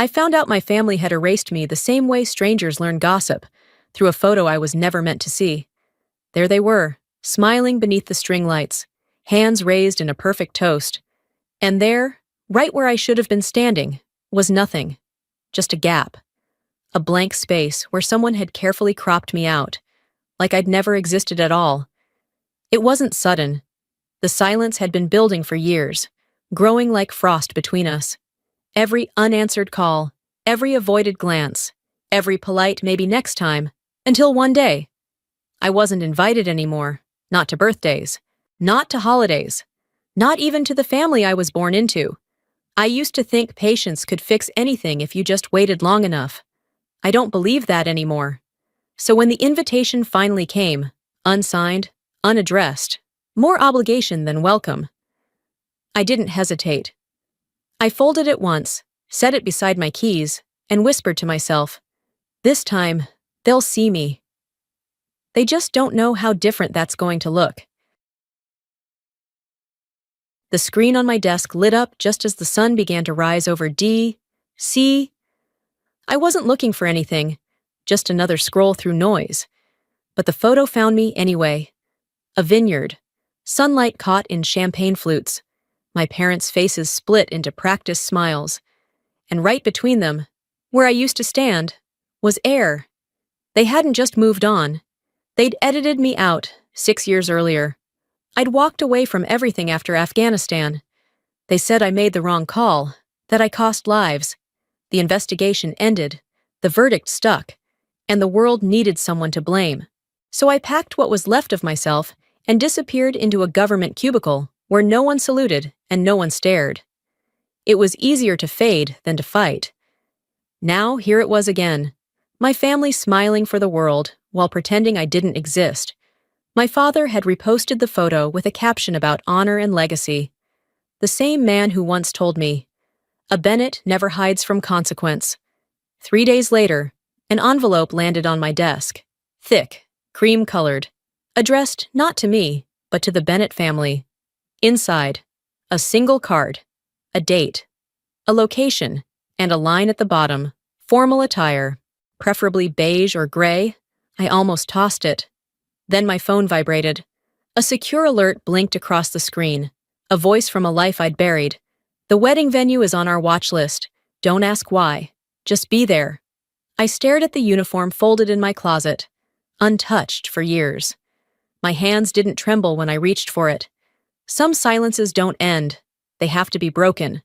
I found out my family had erased me the same way strangers learn gossip, through a photo I was never meant to see. There they were, smiling beneath the string lights, hands raised in a perfect toast. And there, right where I should have been standing, was nothing. Just a gap. A blank space where someone had carefully cropped me out, like I'd never existed at all. It wasn't sudden. The silence had been building for years, growing like frost between us. Every unanswered call, every avoided glance, every polite maybe next time, until one day. I wasn't invited anymore, not to birthdays, not to holidays, not even to the family I was born into. I used to think patience could fix anything if you just waited long enough. I don't believe that anymore. So when the invitation finally came, unsigned, unaddressed, more obligation than welcome, I didn't hesitate. I folded it once, set it beside my keys, and whispered to myself, "This time, they'll see me. They just don't know how different that's going to look." The screen on my desk lit up just as the sun began to rise over D.C. I wasn't looking for anything, just another scroll through noise. But the photo found me anyway. A vineyard, sunlight caught in champagne flutes, my parents' faces split into practiced smiles, and right between them, where I used to stand, was air. They hadn't just moved on. They'd edited me out 6 years earlier. I'd walked away from everything after Afghanistan. They said I made the wrong call, that I cost lives. The investigation ended, the verdict stuck, and the world needed someone to blame. So I packed what was left of myself and disappeared into a government cubicle where no one saluted and no one stared. It was easier to fade than to fight. Now here it was again, my family smiling for the world while pretending I didn't exist. My father had reposted the photo with a caption about honor and legacy. The same man who once told me, "A Bennett never hides from consequence." 3 days later, an envelope landed on my desk, thick, cream-colored, addressed not to me, but to the Bennett family. Inside, a single card, a date, a location, and a line at the bottom, formal attire, preferably beige or gray. I almost tossed it. Then my phone vibrated. A secure alert blinked across the screen, a voice from a life I'd buried. "The wedding venue is on our watch list. Don't ask why. Just be there." I stared at the uniform folded in my closet, untouched for years. My hands didn't tremble when I reached for it. Some silences don't end. They have to be broken.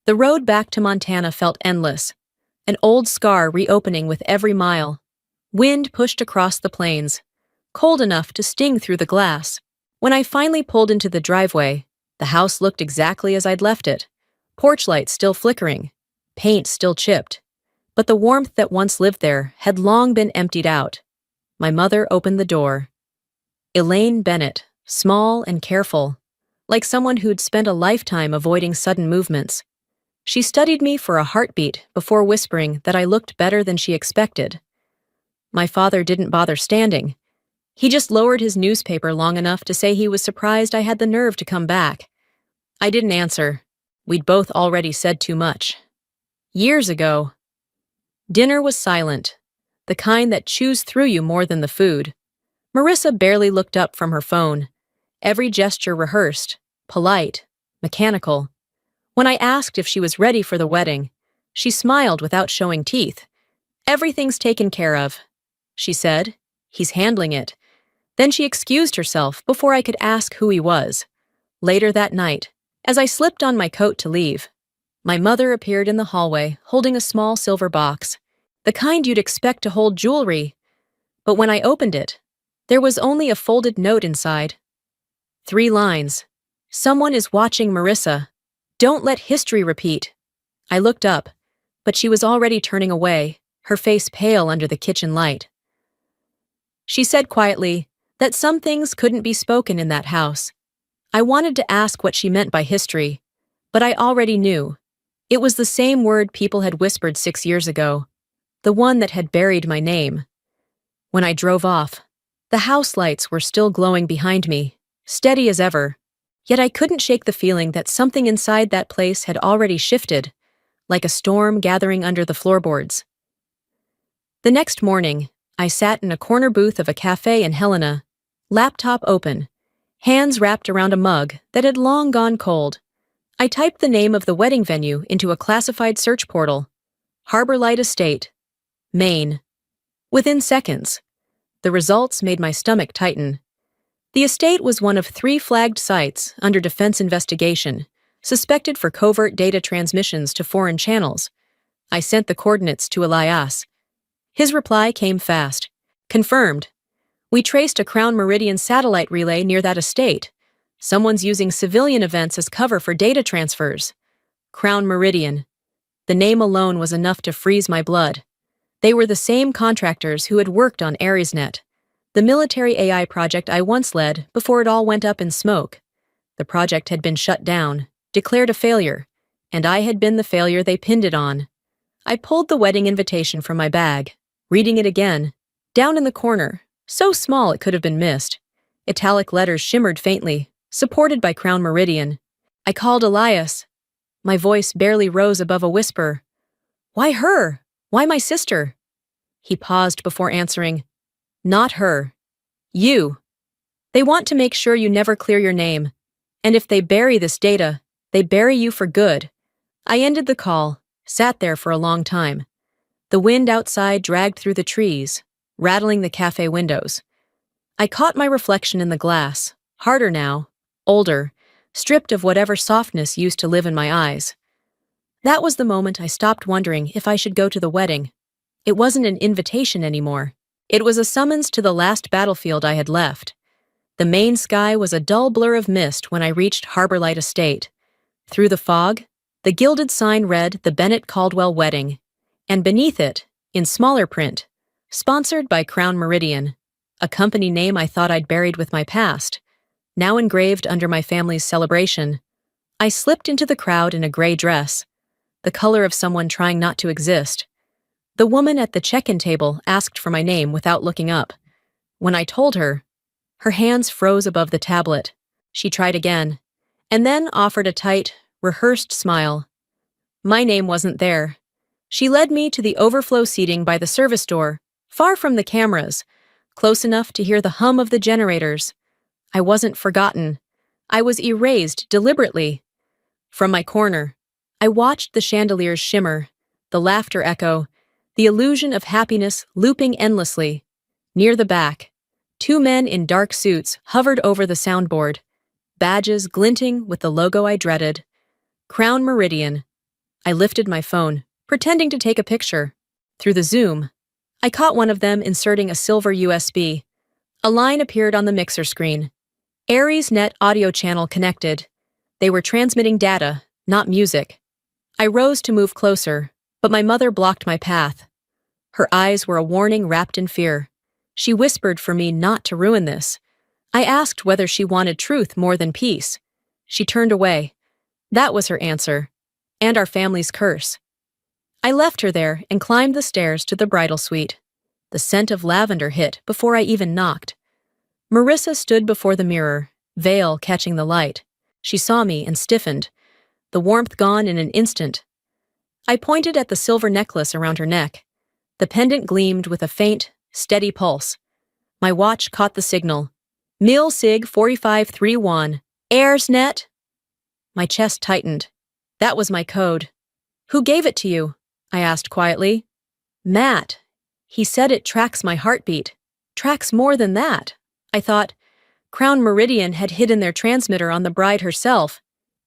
The road back to Montana felt endless, an old scar reopening with every mile. Wind pushed across the plains, cold enough to sting through the glass. When I finally pulled into the driveway, the house looked exactly as I'd left it. Porch lights still flickering, paint still chipped. But the warmth that once lived there had long been emptied out. My mother opened the door. Elaine Bennett, small and careful, like someone who'd spent a lifetime avoiding sudden movements. She studied me for a heartbeat before whispering that I looked better than she expected. My father didn't bother standing. He just lowered his newspaper long enough to say he was surprised I had the nerve to come back. I didn't answer. We'd both already said too much. Years ago. Dinner was silent, the kind that chews through you more than the food. Marissa barely looked up from her phone. Every gesture rehearsed, polite, mechanical. When I asked if she was ready for the wedding, she smiled without showing teeth. "Everything's taken care of," she said. "He's handling it." Then she excused herself before I could ask who he was. Later that night, as I slipped on my coat to leave, my mother appeared in the hallway holding a small silver box, the kind you'd expect to hold jewelry. But when I opened it, there was only a folded note inside. 3 lines. "Someone is watching Marissa. Don't let history repeat." I looked up, but she was already turning away, her face pale under the kitchen light. She said quietly that some things couldn't be spoken in that house. I wanted to ask what she meant by history, but I already knew. It was the same word people had whispered 6 years ago, the one that had buried my name. When I drove off, the house lights were still glowing behind me, steady as ever. Yet I couldn't shake the feeling that something inside that place had already shifted, like a storm gathering under the floorboards. The next morning, I sat in a corner booth of a cafe in Helena, laptop open, hands wrapped around a mug that had long gone cold. I typed the name of the wedding venue into a classified search portal. Harbor Light Estate, Maine. Within seconds, the results made my stomach tighten. The estate was one of 3 flagged sites under defense investigation, suspected for covert data transmissions to foreign channels. I sent the coordinates to Elias. His reply came fast. Confirmed. We traced a Crown Meridian satellite relay near that estate. Someone's using civilian events as cover for data transfers. Crown Meridian. The name alone was enough to freeze my blood. They were the same contractors who had worked on AresNet, the military AI project I once led before it all went up in smoke. The project had been shut down, declared a failure, and I had been the failure they pinned it on. I pulled the wedding invitation from my bag, reading it again. Down in the corner, so small it could have been missed, italic letters shimmered faintly, supported by Crown Meridian. I called Elias. My voice barely rose above a whisper. Why her? Why my sister? He paused before answering. Not her. You. They want to make sure you never clear your name. And if they bury this data, they bury you for good. I ended the call, sat there for a long time. The wind outside dragged through the trees, rattling the cafe windows. I caught my reflection in the glass, harder now, older, stripped of whatever softness used to live in my eyes. That was the moment I stopped wondering if I should go to the wedding. It wasn't an invitation anymore. It was a summons to the last battlefield I had left. The Maine sky was a dull blur of mist when I reached Harbor Light Estate. Through the fog, the gilded sign read the Bennett Caldwell Wedding, and beneath it, in smaller print, sponsored by Crown Meridian, a company name I thought I'd buried with my past, now engraved under my family's celebration. I slipped into the crowd in a gray dress, the color of someone trying not to exist. The woman at the check-in table asked for my name without looking up. When I told her, her hands froze above the tablet. She tried again, and then offered a tight, rehearsed smile. My name wasn't there. She led me to the overflow seating by the service door, far from the cameras, close enough to hear the hum of the generators. I wasn't forgotten. I was erased deliberately. From my corner, I watched the chandeliers shimmer, the laughter echo, the illusion of happiness looping endlessly. Near the back, 2 men in dark suits hovered over the soundboard, badges glinting with the logo I dreaded. Crown Meridian. I lifted my phone, pretending to take a picture. Through the zoom, I caught one of them inserting a silver USB. A line appeared on the mixer screen. AresNet audio channel connected. They were transmitting data, not music. I rose to move closer, but my mother blocked my path. Her eyes were a warning wrapped in fear. She whispered for me not to ruin this. I asked whether she wanted truth more than peace. She turned away. That was her answer, and our family's curse. I left her there and climbed the stairs to the bridal suite. The scent of lavender hit before I even knocked. Marissa stood before the mirror, veil catching the light. She saw me and stiffened, the warmth gone in an instant. I pointed at the silver necklace around her neck. The pendant gleamed with a faint, steady pulse. My watch caught the signal. Mil Sig 4531, AresNet. My chest tightened. That was my code. Who gave it to you? I asked quietly. Matt. He said it tracks my heartbeat. Tracks more than that. I thought. Crown Meridian had hidden their transmitter on the bride herself.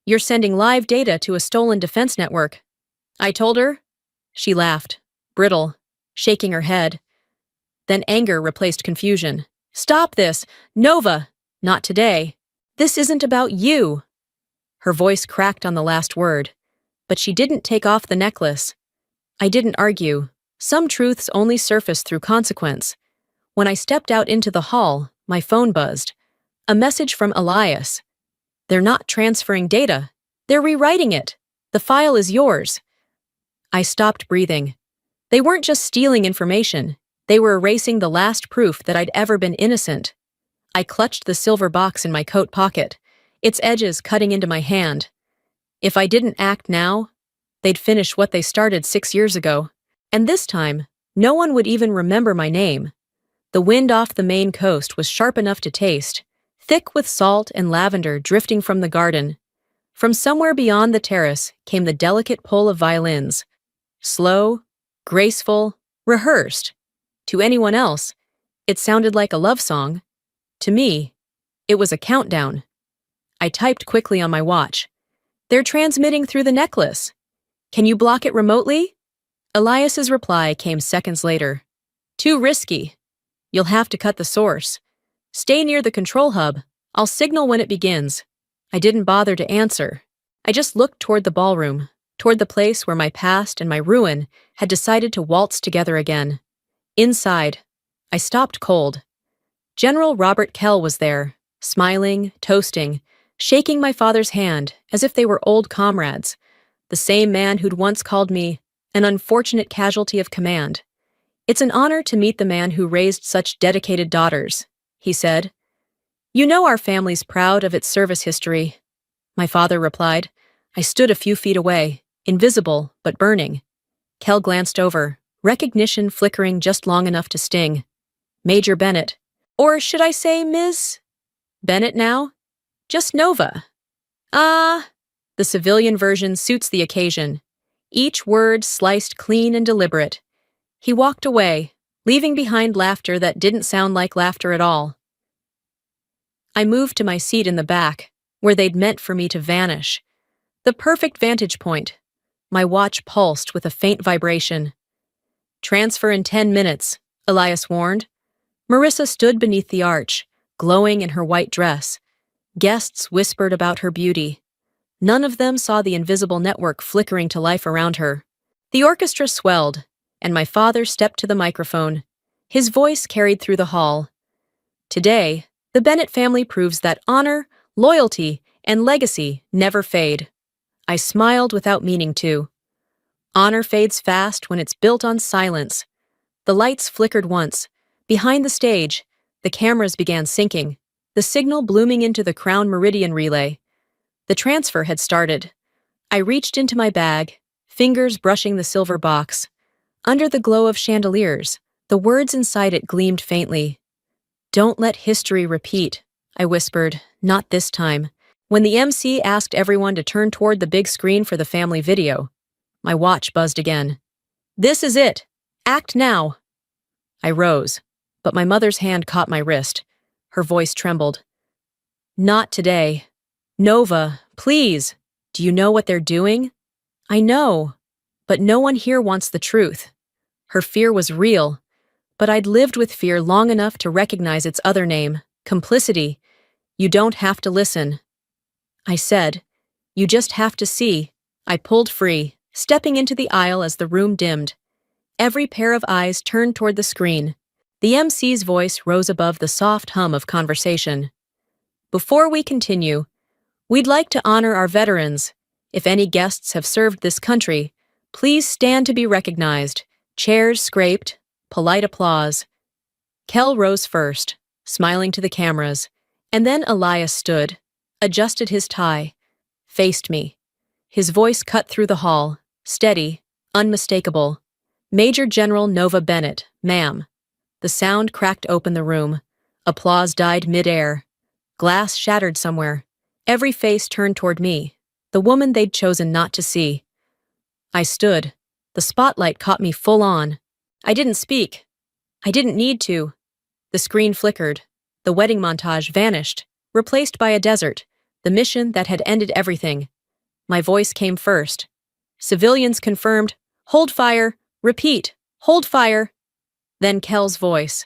You're sending live data to a stolen defense network. I told her. She laughed, brittle, shaking her head. Then anger replaced confusion. Stop this! Nova! Not today. This isn't about you. Her voice cracked on the last word, but she didn't take off the necklace. I didn't argue. Some truths only surface through consequence. When I stepped out into the hall, my phone buzzed. A message from Elias. They're not transferring data. They're rewriting it. The file is yours. I stopped breathing. They weren't just stealing information. They were erasing the last proof that I'd ever been innocent. I clutched the silver box in my coat pocket, its edges cutting into my hand. If I didn't act now, They'd finish what they started 6 years ago. And this time, no one would even remember my name. The wind off the Maine coast was sharp enough to taste, thick with salt and lavender drifting from the garden. From somewhere beyond the terrace came the delicate pull of violins. Slow, graceful, rehearsed. To anyone else, it sounded like a love song. To me, it was a countdown. I typed quickly on my watch. They're transmitting through the necklace. Can you block it remotely? Elias's reply came seconds later. Too risky. You'll have to cut the source. Stay near the control hub. I'll signal when it begins. I didn't bother to answer. I just looked toward the ballroom, toward the place where my past and my ruin had decided to waltz together again. Inside, I stopped cold. General Robert Kell was there, smiling, toasting, shaking my father's hand as if they were old comrades, the same man who'd once called me an unfortunate casualty of command. It's an honor to meet the man who raised such dedicated daughters, he said. You know our family's proud of its service history. My father replied. I stood a few feet away, invisible but burning. Kell glanced over, recognition flickering just long enough to sting. Major Bennett. Or should I say Ms. Bennett now? Just Nova. The civilian version suits the occasion. Each word sliced clean and deliberate. He walked away, leaving behind laughter that didn't sound like laughter at all. I moved to my seat in the back, where they'd meant for me to vanish. The perfect vantage point. My watch pulsed with a faint vibration. Transfer in 10 minutes, Elias warned. Marissa stood beneath the arch, glowing in her white dress. Guests whispered about her beauty. None of them saw the invisible network flickering to life around her. The orchestra swelled, and my father stepped to the microphone. His voice carried through the hall. Today, the Bennett family proves that honor, loyalty, and legacy never fade. I smiled without meaning to. Honor fades fast when it's built on silence. The lights flickered once. Behind the stage, the cameras began syncing, the signal blooming into the Crown Meridian relay. The transfer had started. I reached into my bag, fingers brushing the silver box. Under the glow of chandeliers, the words inside it gleamed faintly. Don't let history repeat, I whispered, not this time. When the MC asked everyone to turn toward the big screen for the family video, my watch buzzed again. This is it. Act now. I rose, but my mother's hand caught my wrist. Her voice trembled. Not today. Nova, please. Do you know what they're doing? I know, but no one here wants the truth. Her fear was real, but I'd lived with fear long enough to recognize its other name, complicity. You don't have to listen. I said, you just have to see. I pulled free, stepping into the aisle as the room dimmed. Every pair of eyes turned toward the screen. The MC's voice rose above the soft hum of conversation. Before we continue, we'd like to honor our veterans. If any guests have served this country, please stand to be recognized. Chairs scraped, polite applause. Kell rose first, smiling to the cameras, and then Elias stood, adjusted his tie, faced me. His voice cut through the hall, steady, unmistakable. Major General Nova Bennett, ma'am. The sound cracked open the room. Applause died mid-air. Glass shattered somewhere. Every face turned toward me, the woman they'd chosen not to see. I stood. The spotlight caught me full on. I didn't speak. I didn't need to. The screen flickered. The wedding montage vanished, replaced by a desert, the mission that had ended everything. My voice came first. Civilians confirmed, hold fire, repeat, hold fire. Then Kell's voice.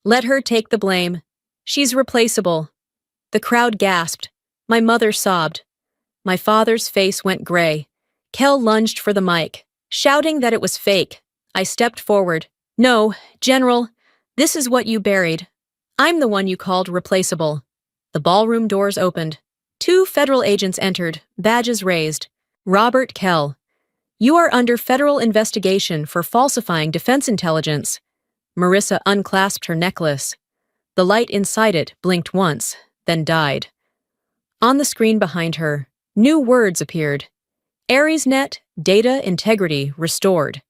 Let her take the blame. She's replaceable. The crowd gasped. My mother sobbed. My father's face went gray. Kell lunged for the mic, shouting that it was fake. I stepped forward. No, General, this is what you buried. I'm the one you called replaceable. The ballroom doors opened. 2 federal agents entered, badges raised. Robert Kell. You are under federal investigation for falsifying defense intelligence. Marissa unclasped her necklace. The light inside it blinked once, then died. On the screen behind her, new words appeared. AresNet, data integrity restored.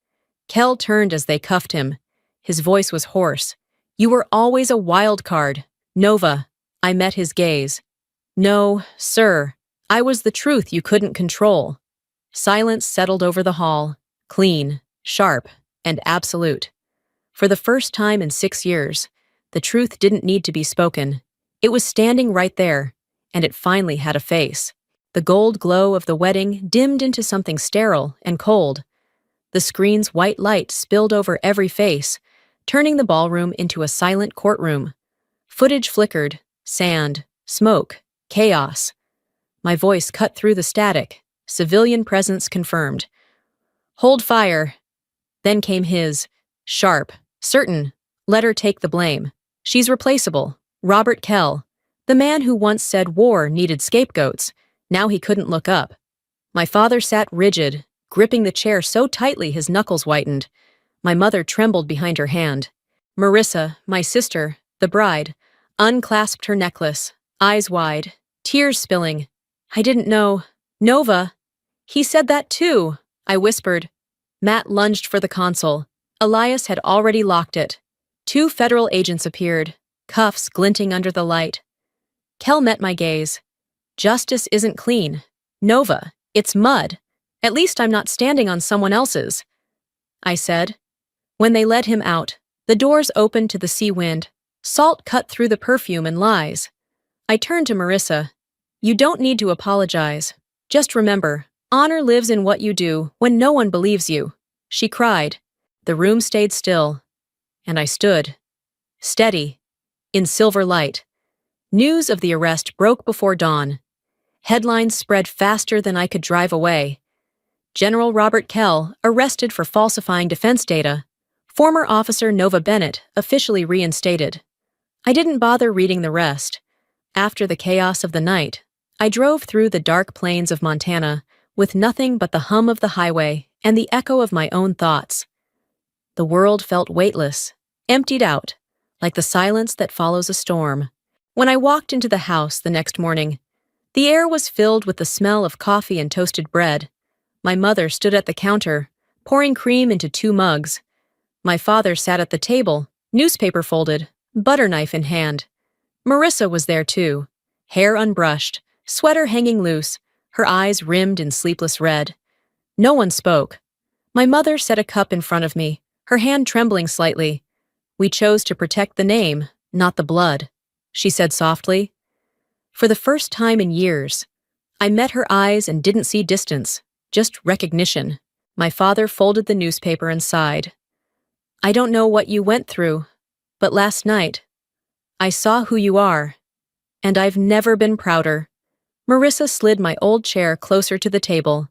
Kel turned as they cuffed him. His voice was hoarse. You were always a wild card. Nova. I met his gaze. No, sir. I was the truth you couldn't control. Silence settled over the hall. Clean, sharp, and absolute. For the first time in 6 years, the truth didn't need to be spoken. It was standing right there, and it finally had a face. The gold glow of the wedding dimmed into something sterile and cold. The screen's white light spilled over every face, turning the ballroom into a silent courtroom. Footage flickered, sand, smoke, chaos. My voice cut through the static, civilian presence confirmed. Hold fire. Then came his, sharp, certain, let her take the blame. She's replaceable. Robert Kell, the man who once said war needed scapegoats, now he couldn't look up. My father sat rigid, gripping the chair so tightly his knuckles whitened. My mother trembled behind her hand. Marissa, my sister, the bride, unclasped her necklace, eyes wide, tears spilling. I didn't know. Nova. He said that too, I whispered. Matt lunged for the console. Elias had already locked it. 2 federal agents appeared, cuffs glinting under the light. Kel met my gaze. Justice isn't clean. Nova, it's mud. At least I'm not standing on someone else's, I said. When they led him out, the doors opened to the sea wind. Salt cut through the perfume and lies. I turned to Marissa. You don't need to apologize. Just remember, honor lives in what you do when no one believes you. She cried. The room stayed still. And I stood. Steady. In silver light. News of the arrest broke before dawn. Headlines spread faster than I could drive away. General Robert Kell arrested for falsifying defense data. Former officer Nova Bennett officially reinstated. I didn't bother reading the rest. After the chaos of the night, I drove through the dark plains of Montana with nothing but the hum of the highway and the echo of my own thoughts. The world felt weightless, emptied out, like the silence that follows a storm. When I walked into the house the next morning, the air was filled with the smell of coffee and toasted bread. My mother stood at the counter, pouring cream into 2 mugs. My father sat at the table, newspaper folded, butter knife in hand. Marissa was there too, hair unbrushed, sweater hanging loose, her eyes rimmed in sleepless red. No one spoke. My mother set a cup in front of me, her hand trembling slightly. We chose to protect the name, not the blood, she said softly. For the first time in years, I met her eyes and didn't see distance, just recognition. My father folded the newspaper and sighed. I don't know what you went through, but last night, I saw who you are, and I've never been prouder. Marissa slid my old chair closer to the table.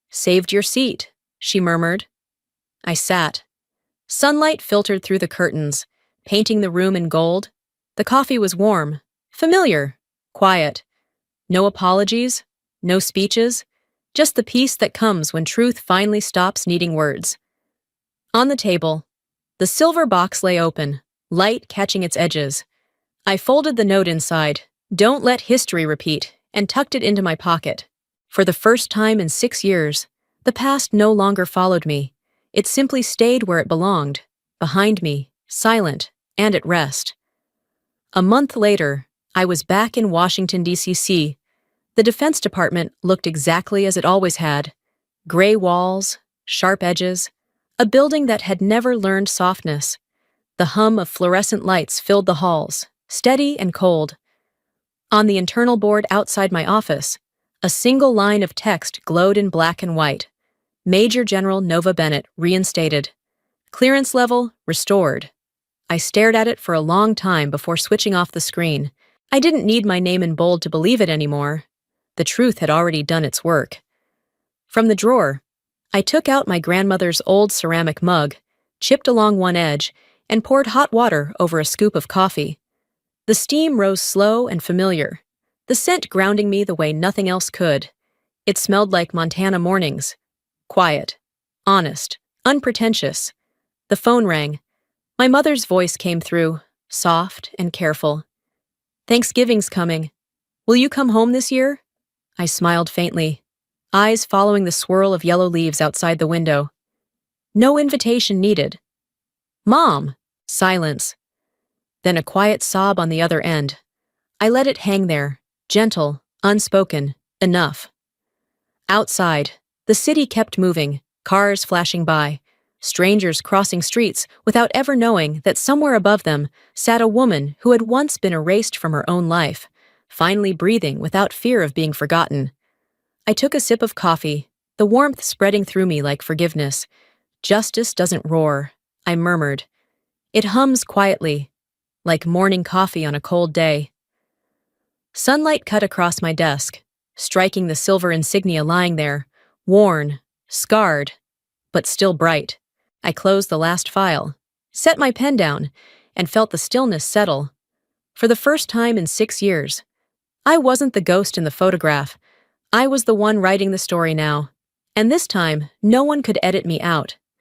Saved your seat, she murmured. I sat. Sunlight filtered through the curtains, painting the room in gold. The coffee was warm, familiar, quiet. No apologies, no speeches, just the peace that comes when truth finally stops needing words. On the table, the silver box lay open, light catching its edges. I folded the note inside, "Don't let history repeat," and tucked it into my pocket. For the first time in 6 years, the past no longer followed me. It simply stayed where it belonged, behind me, silent, and at rest. A month later, I was back in Washington, D.C. The Defense Department looked exactly as it always had. Gray walls, sharp edges, a building that had never learned softness. The hum of fluorescent lights filled the halls, steady and cold. On the internal board outside my office, a single line of text glowed in black and white. Major General Nova Bennett reinstated. Clearance level restored. I stared at it for a long time before switching off the screen. I didn't need my name in bold to believe it anymore. The truth had already done its work. From the drawer, I took out my grandmother's old ceramic mug, chipped along one edge, and poured hot water over a scoop of coffee. The steam rose slow and familiar, the scent grounding me the way nothing else could. It smelled like Montana mornings. Quiet, honest, unpretentious. The phone rang. My mother's voice came through, soft and careful. "Thanksgiving's coming. Will you come home this year?" I smiled faintly. eyes following the swirl of yellow leaves outside the window. No invitation needed. Mom! Silence. Then a quiet sob on the other end. I let it hang there, gentle, unspoken, enough. Outside, the city kept moving, cars flashing by, strangers crossing streets without ever knowing that somewhere above them sat a woman who had once been erased from her own life, finally breathing without fear of being forgotten. I took a sip of coffee, the warmth spreading through me like forgiveness. Justice doesn't roar, I murmured. It hums quietly, like morning coffee on a cold day. Sunlight cut across my desk, striking the silver insignia lying there, worn, scarred, but still bright. I closed the last file, set my pen down, and felt the stillness settle. For the first time in 6 years, I wasn't the ghost in the photograph. I was the one writing the story now. And this time, no one could edit me out.